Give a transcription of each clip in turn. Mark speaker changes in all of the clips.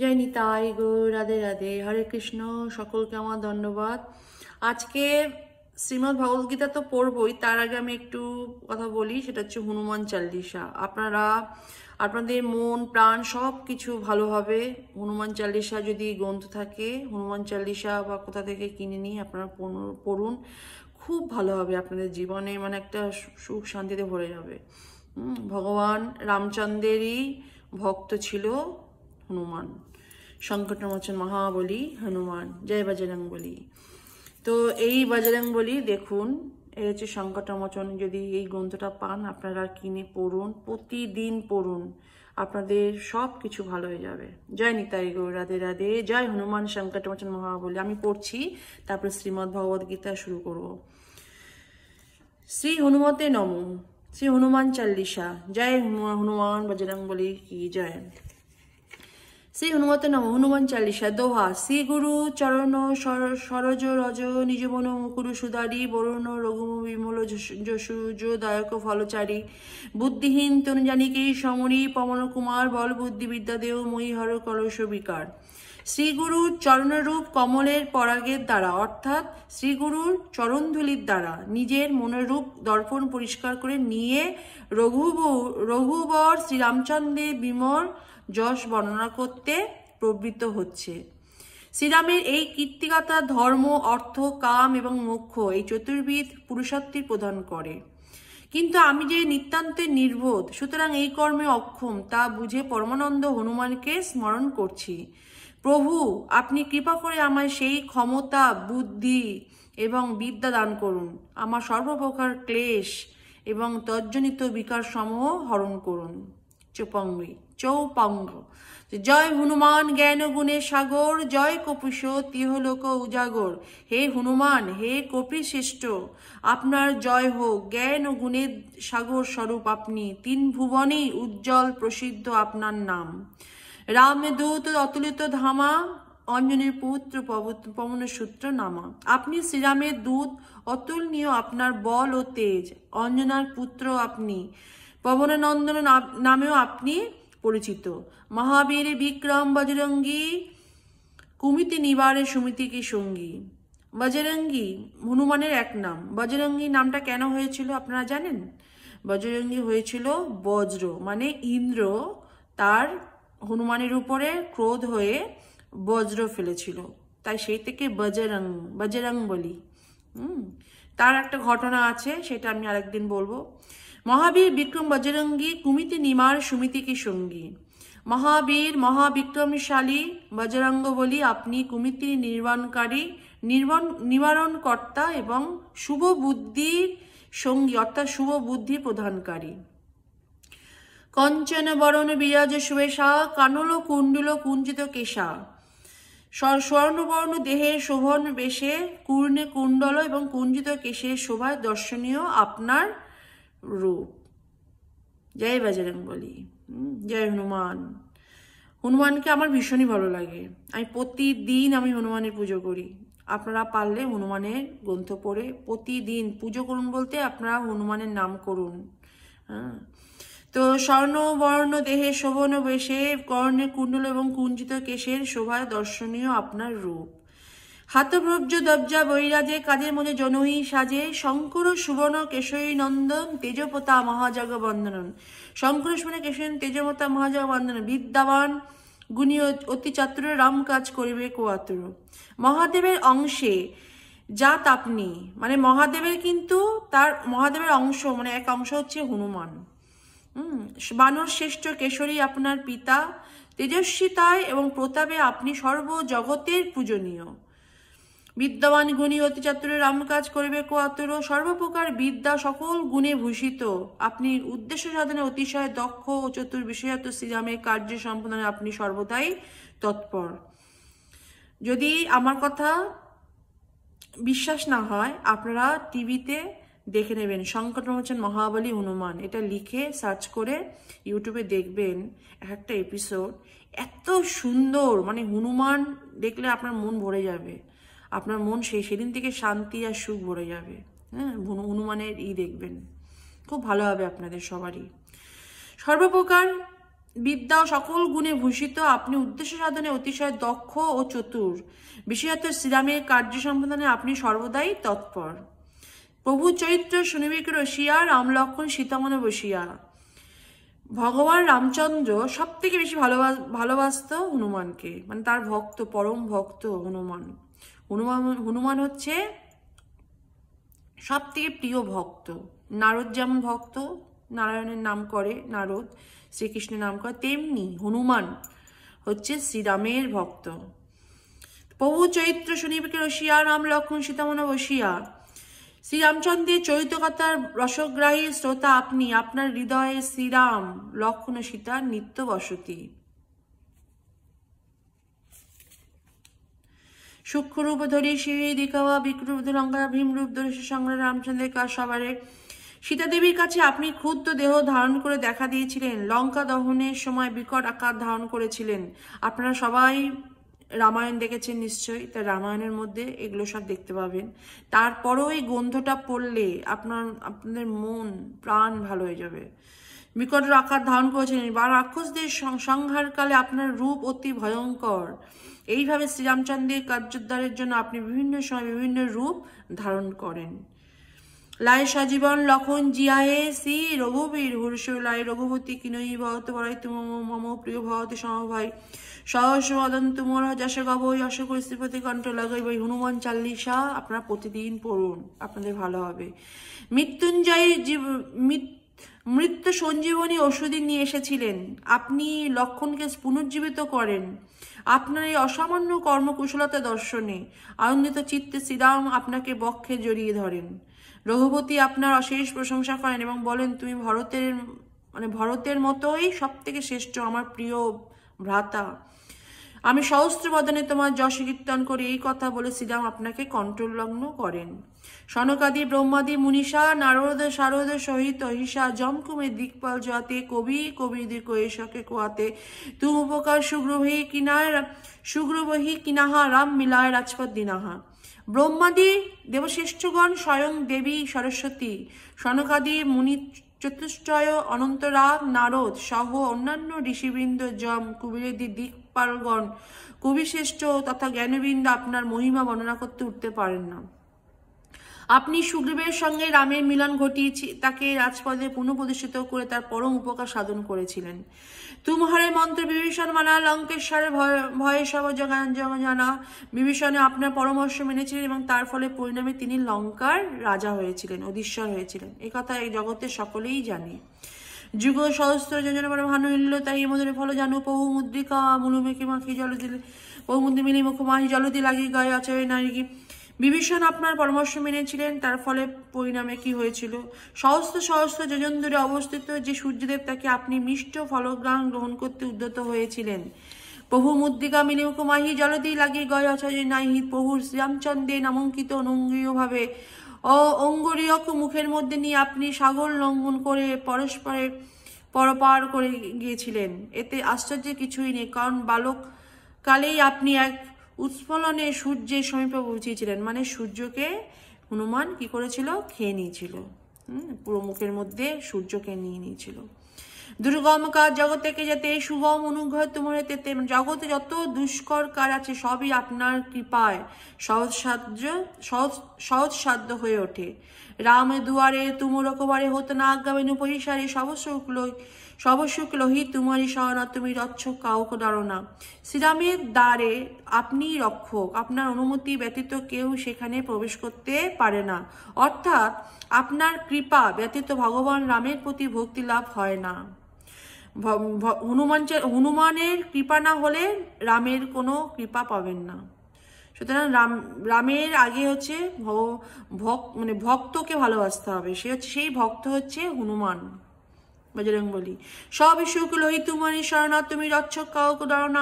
Speaker 1: জয় নিতাই গৌর, রাধে রাধে, হরে কৃষ্ণ। সকলকে আমার ধন্যবাদ। আজকে শ্রীমদ্ ভগবদ্গীতা তো পড়বই, তার আগে আমি একটু কথা বলি, সেটা হচ্ছে হনুমান চালিসা। আপনারা আপনাদের মন প্রাণ সব কিছু ভালো হবে। হনুমান চালিসা যদি গ্রন্থ থাকে, হনুমান চালিসা বা কোথা থেকে কিনে নিয়ে আপনারা পড়ুন, খুব ভালো হবে আপনাদের জীবনে, মানে একটা সুখ শান্তিতে ভরে যাবে। ভগবান রামচন্দ্রেরই ভক্ত ছিল হনুমান, সংকটমোচন মহাবলী হনুমান। জয় বজরংবলী। তো এই বজরংবলী দেখুন, এই হচ্ছে সংকটমোচন। যদি এই গ্রন্থটা পান আপনারা কিনে পড়ুন, প্রতিদিন পড়ুন, আপনাদের সব কিছু ভালো হয়ে যাবে। জয় নিতাই গৌর, রাধে রাধে। জয় হনুমান সংকটমোচন মহাবলী। আমি পড়ছি, তারপরে শ্রীমদ্ ভগবদ গীতা শুরু করব। শ্রী হনুমতে নম। শ্রী হনুমান চাল্লিশা। জয় হনুমান বজরংবলী কি জয়। শ্রী হনুমতে নম। হনুমান চালিসা দোহা। শ্রী গুরু চরণ সরজ রজ নিজ মন মুকুরু সুদারি বরুণ রঘু বিমল যশু দায়ক ফলচারী বুদ্ধিহীন তনু জানিকে সমরী পবন কুমার বল বুদ্ধি বিদ্যা দেও মই হর কলস বিকার। শ্রীগুরুর চরণরূপ কমলের পরাগের দ্বারা, অর্থাৎ শ্রীগুরুর চরণধূলির দ্বারা নিজের মনোরূপ দর্পণ পরিষ্কার করে নিয়ে রঘুবর শ্রীরামচন্দ্রের বিমল যশ বর্ণনা করতে প্রবৃত্ত হচ্ছে। শ্রীরামের এই কীর্তিগাথা ধর্ম, অর্থ, কাম এবং মোক্ষ এই চতুর্বিধ পুরুষার্থী প্রদান করে। কিন্তু আমি যে নিতান্তে নির্বোধ, সুতরাং এই কর্মে অক্ষম, তা বুঝে পরমানন্দ হনুমানকে স্মরণ করছি। প্রভু, আপনি কৃপা করে আমায় সেই ক্ষমতা, বুদ্ধি এবং বিদ্যা দান করুন। আমার সর্বপ্রকার ক্লেশ এবং তজ্জনিত বিকার সমূহ হরণ করুন। চৌপঙ্গ। জয় হনুমান জ্ঞান গুণে সাগর, জয় কপিশ তিহলোক উজাগর। হে হনুমান, হে কপি শ্রেষ্ঠ, আপনার জয় হোক। জ্ঞান ও গুণের সাগর স্বরূপ আপনি, তিন ভুবনেই উজ্জ্বল প্রসিদ্ধ আপনার নাম। রামদূত অতুলিত ধামা, অঞ্জনের পুত্র পবন সূত্র নামা। আপনি শ্রীরামের দূত, অতুলনীয় আপনার বল ও তেজ। অঞ্জনার পুত্র আপনি, পবননন্দন নামেও আপনি পরিচিত। মহাবীর বিক্রম বজরঙ্গী, কুমিতি নিবারে সুমিতি কি সঙ্গী। বজরঙ্গী হনুমানের এক নাম। বজরঙ্গী নামটা কেন হয়েছিল আপনারা জানেন? বজরঙ্গী হয়েছিল বজ্র, মানে ইন্দ্র তার হনুমানের উপরে ক্রোধ হয়ে বজ্র ফেলেছিল, তাই সেই থেকে বজরং বলি। তার একটা ঘটনা আছে, সেটা আমি আরেকদিন বলবো। মহাবীর বিক্রম বজরঙ্গী, কুমিতি নিমার সুমিতি কি সঙ্গী। মহাবীর মহাবিক্রমশালী বজরঙ্গ বলি আপনি, কুমিতি নির্বাণকারী, নিবারণ কর্তা এবং শুভ বুদ্ধির সঙ্গী, অর্থাৎ শুভ বুদ্ধি প্রদানকারী। কঞ্চন বরণ বিরাজ সুবেশা, কানল কুণ্ডল কুঞ্চিত কেশা। স্বর্ণবর্ণ দেহে শোভন বেশে, কূর্ণে কুণ্ডল এবং কুঞ্চিত কেশের শোভায় দর্শনীয় আপনার রূপ। জয় বজরংবলী। জয় হনুমান। হনুমানকে আমার ভীষণই ভালো লাগে। আমি প্রতিদিন হনুমানের পুজো করি। আপনারা পারলে হনুমানের গ্রন্থ পড়ে প্রতিদিন পুজো করুন, বলতে আপনারা হনুমানের নাম করুন। তো স্বর্ণবর্ণ দেহে শোভন বেশে, কর্ণে কুণ্ডল এবং কুঞ্চিত কেশের শোভায় দর্শনীয় আপনার রূপ। হাতভ্রব্জ দব্জা বৈরাজে, কাজের মধ্যে জনহী সাজে, শঙ্কর সুবর্ণ কেশরী নন্দন, তেজপতা মহাজগ বন্দনন। শঙ্কর সুবর্ণ কেশরী তেজপতা মহাজগ বন্দনন। বিদ্যাবান গুণী অতি চাতুর, রাম কাজ করিবে কোয়াতুর। মহাদেবের অংশে জাত আপনি, মানে মহাদেবের কিন্তু মহাদেবের অংশ, মানে এক অংশ হচ্ছে হনুমান। বানর শ্রেষ্ঠ কেশরী আপনার পিতা, তেজস্বিতায় এবং প্রতাপে আপনি সর্বজগতের পূজনীয়। বিদ্যাবান গুণী অতি চাতুর, রাম কাজ করিবে কোয়াতুর। সর্বপ্রকার বিদ্যা সকল গুণে ভূষিত আপনি, উদ্দেশ্য সাধনে অতিশয় দক্ষ ও চতুর বিষয়াত শ্রীরামের কার্য সম্পাদনে আপনি সর্বদাই তৎপর। যদি আমার কথা বিশ্বাস না হয়, আপনারা টিভিতে দেখে নেবেন, সংকটমোচন মহাবলী হনুমান, এটা লিখে সার্চ করে ইউটিউবে দেখবেন। একটা এপিসোড এত সুন্দর, মানে হনুমান দেখলে আপনার মন ভরে যাবে, আপনার মন সেদিন থেকে শান্তি আর সুখ ভরে যাবে। হনুমানের দেখবেন, খুব ভালো হবে আপনাদের সবারই। সর্বপ্রকার বিদ্যা ও সকল গুণে ভূষিত, আপনি উদ্দেশ্য সাধনে অতিশয় দক্ষ ও চতুর, বিশেষত শ্রীরামের কার্য সম্পাদনে আপনি সর্বদাই তৎপর। প্রভু চরিত্র শুনিবে কি রসিয়া, রাম লক্ষণ সীতামনে বসিয়া। ভগবান রামচন্দ্র সব থেকে বেশি ভালোবাসত হনুমানকে, মানে তার ভক্ত, পরম ভক্ত হনুমান। হনুমান হচ্ছে সব থেকে প্রিয় ভক্ত। নারদ যেমন ভক্ত, নারায়ণের নাম করে, নারদ শ্রীকৃষ্ণের নাম করে, তেমনি হনুমান হচ্ছে শ্রীরামের ভক্ত। প্রভু চরিত্র শুনিবে কি রসিয়া, রাম লক্ষণ সীতামনে বসিয়া। শ্রীরামচন্দ্রের চরিত্রকথার রসগ্রাহী শ্রোতা আপনি, আপনার হৃদয়ে শ্রীরাম লক্ষণ ও সীতার নিত্য বসতি। সূক্ষ্ম রূপ ধরি শিবে দিখাওয়া, বিক্রূপ লঙ্কা ভীম রূপ ধরে সংগ্রাম রামচন্দ্রের কাজ সবারে। সীতাদেবীর কাছে আপনি ক্ষুদ্র দেহ ধারণ করে দেখা দিয়েছিলেন, লঙ্কা দহনের সময় বিকট আকার ধারণ করেছিলেন। আপনারা সবাই রামায়ণ দেখেছেন নিশ্চয়ই, তাই রামায়ণের মধ্যে এগুলো সব দেখতে পাবেন। তারপরও এই গন্ধটা পড়লে আপনাদের মন প্রাণ ভালো হয়ে যাবে। বিকট আকার ধারণ করেছিলেন বা রাক্ষসদের সংহারকালে আপনার রূপ অতি ভয়ঙ্কর। এইভাবে শ্রীরামচন্দ্রের কার্যোদ্ধারের জন্য আপনি বিভিন্ন সময় বিভিন্ন রূপ ধারণ করেন। লাই সজীবন লক্ষণ জিয়ায়ে শ্রী রঘুবীর হর্ষ লাই রঘুপতি কিনই ভগত বরাই তুম মম প্রিয় ভগত সমভাই সহস মদন তুমর যশ গব যশ করে শ্রীপতি কণ্ঠ লাগাই বই। হনুমান চাল্লিশা আপনারা প্রতিদিন পড়ুন, আপনাদের ভালো হবে। মৃত্যুঞ্জয় মৃত্যু সঞ্জীবনী ওষুধি নিয়ে এসেছিলেন, আপনি লক্ষণকে পুনর্জীবিত করেন। আপনার এই অসামান্য কর্মকুশলতা দর্শনে আনন্দিত চিত্তে শ্রীরাম আপনাকে বক্ষে জড়িয়ে ধরেন। রঘুপতি আপনার অশেষ প্রশংসা করেন এবং বলেন, তুমি ভরতের মতোই সব থেকে শ্রেষ্ঠ, আমার প্রিয় ভ্রাতা। আমি সহস্র বদনে তোমার যশ কীর্তন করি। এই কথা বলে শ্রীরাম আপনাকে কণ্ঠলগ্ন করেন। সনকাদি ব্রহ্মাদি মুনিষা নারদ শারদ সহিত হিসা জমকুমে দিকপাল যাতে কবি কবিদি কোয়েশকে কোয়াতে তুম উপকার সুগ্রবহি কিনাহা রাম মিলায় রাজপথ দিনাহা। ব্রহ্মাদি দেবশ্রেষ্ঠগণ, স্বয়ং দেবী সরস্বতী, সনকাদি মুনি চতুষ্টয়, অনন্তরাগ, নারদ সহ অন্যান্য ঋষিবৃন্দ, যম কুবেরাদি দিকপালগণ, কবিশ্রেষ্ঠ তথা জ্ঞানবৃন্দ আপনার মহিমা বর্ণনা করতে উঠতে পারেন না। আপনি সুগ্রীবের সঙ্গে রামের মিলন ঘটিয়ে তাকে রাজপদে পুনঃপ্রতিষ্ঠিত করে তার পরম উপকার সাধন করেছিলেন। তুমহারে মন্ত্র বিভীষণ মানা লঙ্কেশ্বরের ভয়ে সব জানা। বিভীষণে আপনার পরামর্শ মেনেছিলেন এবং তার ফলে পরিণামে তিনি লঙ্কার রাজা হয়েছিলেন, অধীশ্বর হয়েছিলেন। এই কথা এই জগতের সকলেই জানে। যুগ সহস্র যোজনা পরে ভানু ইল্ল তাই মধুরে ফল জানু বহু মুদ্রিকা মুলুমেকে মাখি জল দিলে বহু মুদ্রি মিলি মুখ মাহি জলদি লাগি গায়ে আচরে নারী। বিভীষণ আপনার পরামর্শ মেনেছিলেন, তার ফলে পরিণামে কি হয়েছিল? সহস্র সহস্র যোজন দূরে অবস্থিত যে সূর্যদেব, তাকে আপনি মিষ্ট ফলগ্রাণ গ্রহণ করতে উদ্যত হয়েছিলেন। প্রভু মুদ্রিকা মিলিমুখ মাহি জলদি লাগি গয় অচরে নাহি। প্রভু শ্রীরামচন্দ্রের নামাঙ্কিত অনঙ্গীয়ভাবে অঙ্গুরীয়ক মুখের মধ্যে নিয়ে আপনি সাগর লঙ্ঘন করে পরস্পরে পরপার করে গিয়েছিলেন। এতে আশ্চর্যের কিছুই নেই, কারণ বালক কালেই আপনি এক উৎস্ফলনে সূর্যের সমীপে পৌঁছেছিলেন। মানে সূর্যকে হনুমান কি করেছিল? খেয়ে নিয়েছিল। পুরো মুখের মধ্যে সূর্যকে নিয়ে নিয়েছিল। দুর্গম কাজ জগৎ থেকে যেতে সুগম অনুগ্রহ তোমার তেতে। জগতে যত দুষ্কর কাজ আছে সবই আপনার কৃপায় সহজসাধ্য হয়ে ওঠে। রাম দুয়ারে তুমর কবারে হতো না আজ্ঞাবেনু পরিসারে সবসুখ লোহি তোমারই সহনা, তুমি রক্ষক কাউকে ডরো না। শ্রীরামের দ্বারে আপনি রক্ষক, আপনার অনুমতি ব্যতীত কেউ সেখানে প্রবেশ করতে পারে না। অর্থাৎ আপনার কৃপা ব্যতীত ভগবান রামের প্রতি ভক্তি লাভ হয় না। হনুমানের কৃপা না হলে রামের কোনো কৃপা পাবেন না। সুতরাং রামের আগে হচ্ছে ভক্তকে ভালোবাসতে হবে। সেই ভক্ত হচ্ছে হনুমান, বজরংবলী। সব সুখ লোহি তোমারই শরণা, তুমি রক্ষক কাউকে ডরো না।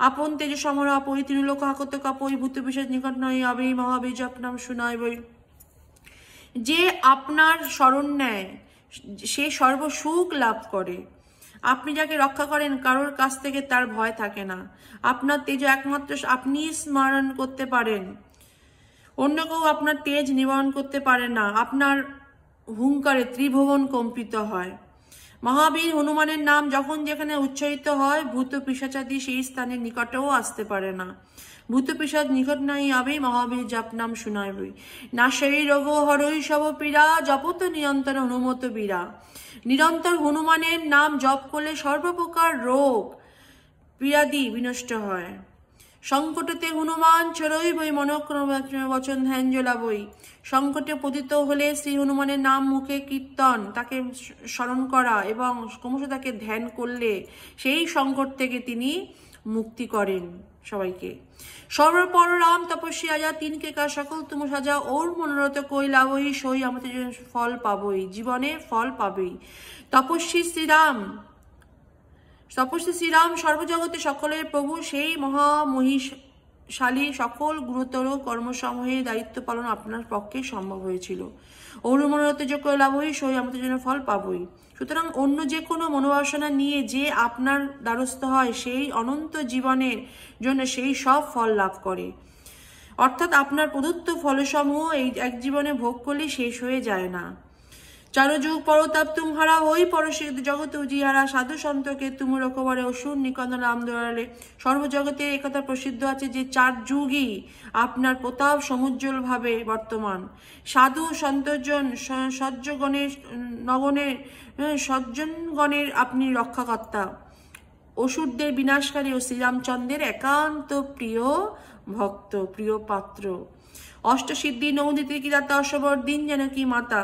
Speaker 1: আপন তেজ সমর আপই তিনি লোক হাকত কাপই ভূত বিশেষ নিকট নয় আবে মহাবীজ আপনার শুনাই বই। যে আপনার শরণ নেয় সে সর্বসুখ লাভ করে। আপনি যাকে রক্ষা করেন কারোর কাছ থেকে তার ভয় থাকে না। আপনার তেজ একমাত্র আপনি স্মরণ করতে পারেন, অন্য কেউ আপনার তেজ নিবারণ করতে পারে না। আপনার হুঙ্কারে ত্রিভুবন কম্পিত হয়। মহাবীর হনুমানের নাম যখন যেখানে উচ্চারিত হয় ভূত পিশাচাদি সেই স্থানের নিকটেও আসতে পারে না। ভূত পিশাচ নিকট নাই আবে মহাবীর জপ নাম শুনাইবই। না সেই রোগ হরই সব পীড়া জপত নিরন্তর হনুমত বীরা। নিরন্তর হনুমানের নাম জপ করলে সর্বপ্রকার রোগ পীড়াদি বিনষ্ট হয়। সংকটতে হনুমান ছড়ই বই মনক্রম বচন ধ্যান জ্বলা বই। সংকটে পতিত হলে শ্রী হনুমানের নাম মুখে কীর্তন, তাকে স্মরণ করা এবং ক্রমশ তাকে ধ্যান করলে সেই সংকট থেকে তিনি মুক্তি করেন সবাইকে। সর্বপর রাম তপস্বী আজা তিনকে কা সকল তুম সাজা ওর মনোরথ কই লাভই সই আমাদের ফল পাবই, জীবনে ফল পাবেই। তপস্বী শ্রীরাম সর্বজগতে সকলের প্রভু, সেই মহামহিশালী সকল গুরুতর কর্মসমূহের দায়িত্ব পালন আপনার পক্ষে সম্ভব হয়েছিল। ওর মনোরথ যোগ্য লাভই সই আমাদের জন্য ফল পাবই। সুতরাং অন্য যে কোনো মনোবাসনা নিয়ে যে আপনার দ্বারস্থ হয় সেই অনন্ত জীবনের জন্য সেই সব ফল লাভ করে। অর্থাৎ আপনার প্রদত্ত ফলসমূহ এই এক জীবনে ভোগ করলে শেষ হয়ে যায় না। চারযুগ পরতাপ তুমহারা ওই পরশিদ জগত উজিহারা সাধু সন্তকে তুমুর রকবারে অসুর নিকন্দন রাম দয়ালে। সর্বজগতে একথা প্রসিদ্ধ আছে যে 4 যুগই আপনার প্রতাপ সমুজ্জ্বল ভাবে বর্তমান। সাধু সন্তজন সজ্জনগণের আপনি রক্ষাকর্তা, অসুরদের বিনাশকারী ও শ্রীরামচন্দ্রের একান্ত প্রিয় ভক্ত, প্রিয় পাত্র। অষ্টসিদ্ধি নৌদিতি কি দাতা অসবর দিন জানকী মাতা।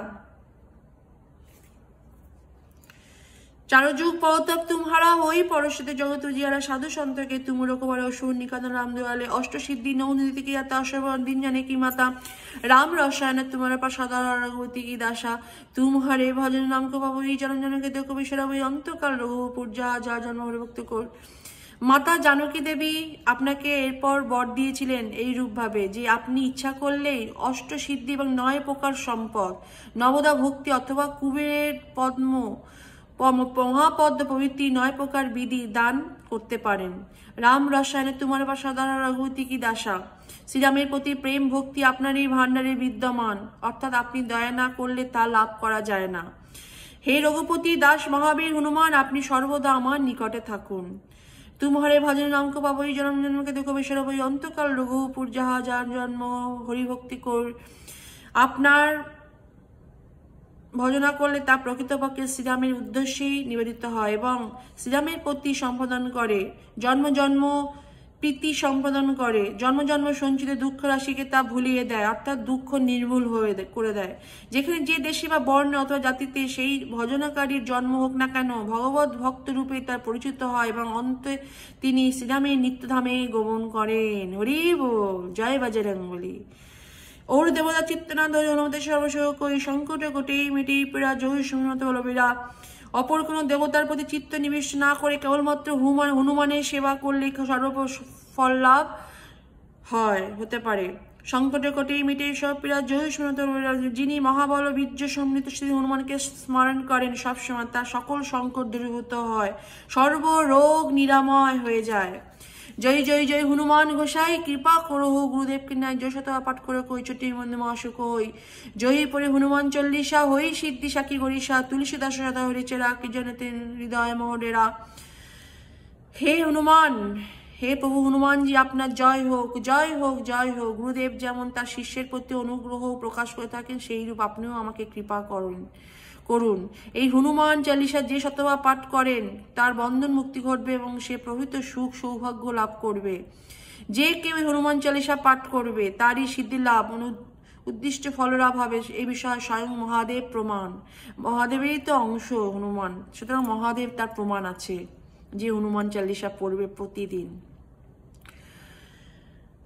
Speaker 1: চারযুগ পরতাপ তুমহারা ওই পরশিতে জগত উজিয়ারা সাধু সন্তকে তুমুর রকবারে অসুর নিকন্দন রাম দয়ালে। অষ্টসিদ্ধি নৌদিতি কি দাতা অসবর দিন জানকী মাতা। রাম রসায়ন তোমার পা সদা রঘুপতি কি দাসা। তুম হরে ভজন নাম কো বাবু জন জনকে দেখ বিশ্বরা বই অন্তকাল রঘুপুর যা যা জন্ম হরে ভক্ত কর। মাতা জানকী দেবী আপনাকে এরপর বর দিয়েছিলেন এই রূপভাবে যে আপনি ইচ্ছা করলেই অষ্টসিদ্ধি এবং 9 প্রকার সম্পদ, নবদা ভক্তি অথবা কুবেরের মহাপদ্ম প্রভৃতি 9 প্রকার বিধি দান করতে পারেন। রাম রসায়নে তোমার বা সাধারণ রঘুপতি কি দাসা। শ্রীরামের প্রতি প্রেম ভক্তি আপনার এই ভাণ্ডারে বিদ্যমান, অর্থাৎ আপনি দয়া না করলে তা লাভ করা যায় না। হে রঘুপতি দাস মহাবীর হনুমান, আপনি সর্বদা আমার নিকটে থাকুন। তুমহারে ভজন নামক পাবই জন্ম জন্মকে দেখো বেশর বই অন্তকাল রঘুপুর যাহা যার জন্ম হরিভক্তি কর। আপনার ভজনা করলে তা প্রকৃতপক্ষে শ্রীরামের উদ্দেশ্যেই নিবেদিত হয় এবং শ্রীরামের প্রতি সম্পাদন করে, জন্ম জন্ম প্রীতি সম্পাদন করে, জন্ম জন্ম সঞ্চিত দুঃখ রাশিকে তা ভুলিয়ে দেয়, অর্থাৎ দুঃখ নির্মূল করে দেয়। যেখানে যে দেশে বা বর্ণ অথবা জাতিতে সেই ভজনাকারীর জন্ম হোক না কেন, ভগবত ভক্ত রূপে তার পরিচিত হয় এবং অন্তে তিনি শ্রীরামের নিত্যধামে গমন করেন। হরি বল, জয় বজরংবলী। ওর দেবতা চিত্তনাথ হনুমতের সর্বসহ কই সংকটে কোটি মিটি পীড়া জয় সুমনত বলবীরা। অপর কোনো দেবতার প্রতি চিত্ত নিবেশ না করে কেবলমাত্র হনুমানের সেবা করলে সর্বফল লাভ হতে পারে। সংকটে কোটি মিটে সব পীড়া জয় সুমনত বলবীরা। যিনি মহাবল বীর্য সমৃদ্ধ শ্রী হনুমানকে স্মরণ করেন সবসময় তার সকল সংকট দূরীভূত হয়, সর্বরোগ নিরাময় হয়ে যায়। জয় জয় জয় হনুমান গোসাই কৃপা করো গুরুদেবকে ন্যায় জয় শতবা পাঠ করে কই চটির মধ্যে মহাসুখ হই। জয়ী পরে হনুমান চল্লিশা হই সিদ্ধি সাক্ষী গরিষা তুলসীদাস সদা হরিচেরা কি জনেতে হৃদয় মোহরেরা। হে হনুমান, হে প্রভু হনুমানজি আপনার জয় হোক, জয় হোক, জয় হোক। গুরুদেব যেমন তার শিষ্যের প্রতি অনুগ্রহ প্রকাশ করে থাকেন সেই রূপ আপনিও আমাকে কৃপা করুন। এই হনুমান চালিসা যে শতবার পাঠ করেন তার বন্ধন মুক্তি ঘটবে এবং সে প্রভৃত সুখ সৌভাগ্য লাভ করবে। যে কেউ হনুমান চালিসা পাঠ করবে তারই সিদ্ধি লাভ উদ্দিষ্ট ফললাভ হবে, এই বিষয়ে স্বয়ং মহাদেব প্রমাণ। মহাদেবেরই তো অংশ হনুমান, সুতরাং মহাদেব তার প্রমাণ আছে যে হনুমান চালিসা পড়বে প্রতিদিন।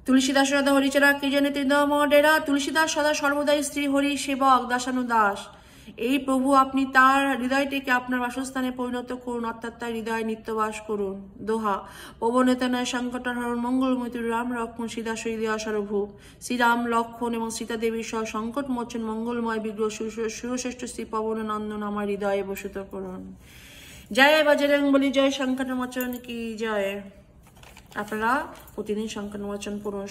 Speaker 1: তুলসীদাস সদা হরিচেরা কি জনে ত্রিদমডেরা। তুলসীদাস সদা সর্বদাই শ্রী হরি সেবক দাসানুদাস। এই প্রভু আপনি তার হৃদয়টিকে আপনার বাসস্থানে পরিণত করুন, অর্থাৎ তার হৃদয়ে নিত্যবাস করুন। দোহা পবনেতনয় সংকটন হরণ মঙ্গলময় রাম লক্ষ্মণ সীতা সৈদিয়া সর্বভূপ। শ্রীরাম লক্ষ্মণ এবং সীতা দেবীর সহ সংকট মোচন মঙ্গলময় বিগ্রহ সুরশ্রেষ্ঠ শ্রী পবন নন্দন আমার হৃদয়ে বসিত করুন। জয় বজরংবলী, জয় সংকট মোচন কি জয়। আপনারা প্রতিদিন সংকট মোচন পড়ুন।